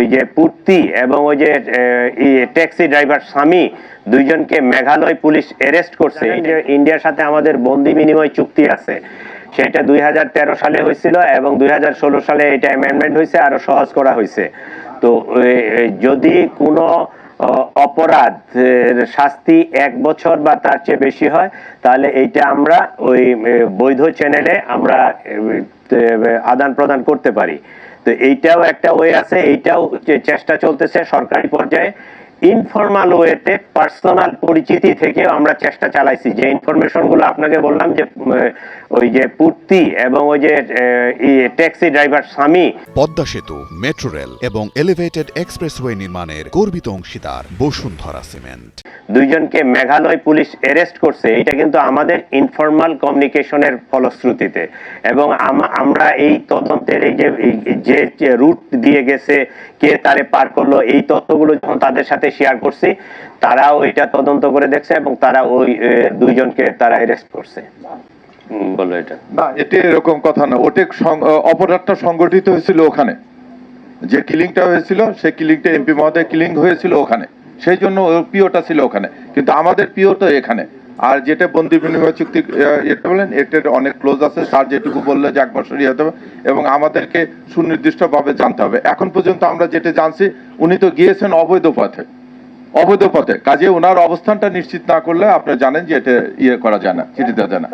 ওই যে পূর্তি এবং ওই যে ট্যাক্সি ড্রাইভার স্বামী দুইজনকে মেঘালয় পুলিশ অ্যারেস্ট করছে। ইন্ডিয়ার সাথে আমাদের বন্দি বিনিময় চুক্তি আছে, সেটা 2013 সালে হয়েছিল এবং 2016 সালে এটা অ্যামেন্ডমেন্ট হয়েছে, আরো সহজ করা হয়েছে। তো যদি কোনো অপরাধের শাস্তি 1 বছর বা তার চেয়ে বেশি হয়, তাহলে এইটা আমরা ওই বৈধ চ্যানেলে আমরা আদান প্রদান করতে পারি। তো এইটাও একটা ওয়ে আছে, এইটাও চেষ্টা চলতেছে সরকারি পর্যায়ে। ইনফরমাল ওয়েতে পার্সোনাল পরিচিতি থেকে আমরা চেষ্টা চালাইছি, যে ইনফরমেশন গুলো আপনাকে বললাম যে ওই যে পূর্তি এবং ওই যে ট্যাক্সি ড্রাইভার স্বামী। পদ্মা সেতু, মেট্রো রেল এবং এলিভেটেড এক্সপ্রেসওয়ে নির্মাণের গর্বিত অংশীদার বসুন্ধরা সিমেন্ট দুইজনকে মেঘালয় পুলিশ অ্যারেস্ট করছে, এটা কিন্তু আমাদের ইনফরমাল কমিউনিকেশনের ফলশ্রুতিতে। এবং আমরা এই তদন্তের এই যে রুট দিয়ে গেছে, কে তারে পার করলো, এই তথ্যগুলো যখন তাদের সাথে শেয়ার করছি, তারাও এটা তদন্ত করে দেখছে এবং তারা ওই দুইজনকে তারা অ্যারেস্ট করছে। বলো এটা না, এটা এরকম কথা না। ওটা অপরাধটা সংগঠিত হয়েছিল ওখানে, যে কিলিংটা হয়েছিল সেই কিলিংটা এমপি মহোদয় কিলিং হয়েছিল ওখানে, সেই জন্য পিওটা ছিল ওখানে, কিন্তু আমাদের পিও তো এখানে। আর যেটা বন্দি বিনিময় চুক্তি এটা বলেন, এটার অনেক ক্লোজ আছে, স্যার যেটুকু বললে যে 1 বছরই হতে হবে এবং আমাদেরকে সুনির্দিষ্টভাবে জানতে হবে। এখন পর্যন্ত আমরা যেটা জানছি, উনি তো গিয়েছেন অবৈধ পথে, কাজে ওনার অবস্থানটা নিশ্চিত না করলে আপনারা জানেন যে এটা করা যায় না, চিঠি দেওয়া যায় না।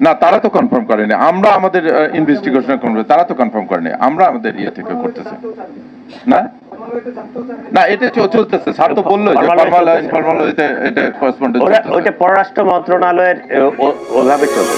না, তারা তো কনফার্ম করেনি, আমরা আমাদের ইনভেস্টিগেশন করব, তারা তো কনফার্ম করেনি, আমরা আমাদের থেকে করতেছি। না না, এটা চলতেছে, স্যার তো বললো যে ফরমাল ইনফরমাল এটা করেসপন্ডেন্স, ওটা পররাষ্ট্র মন্ত্রণালয়ের ওভাবে চলছে।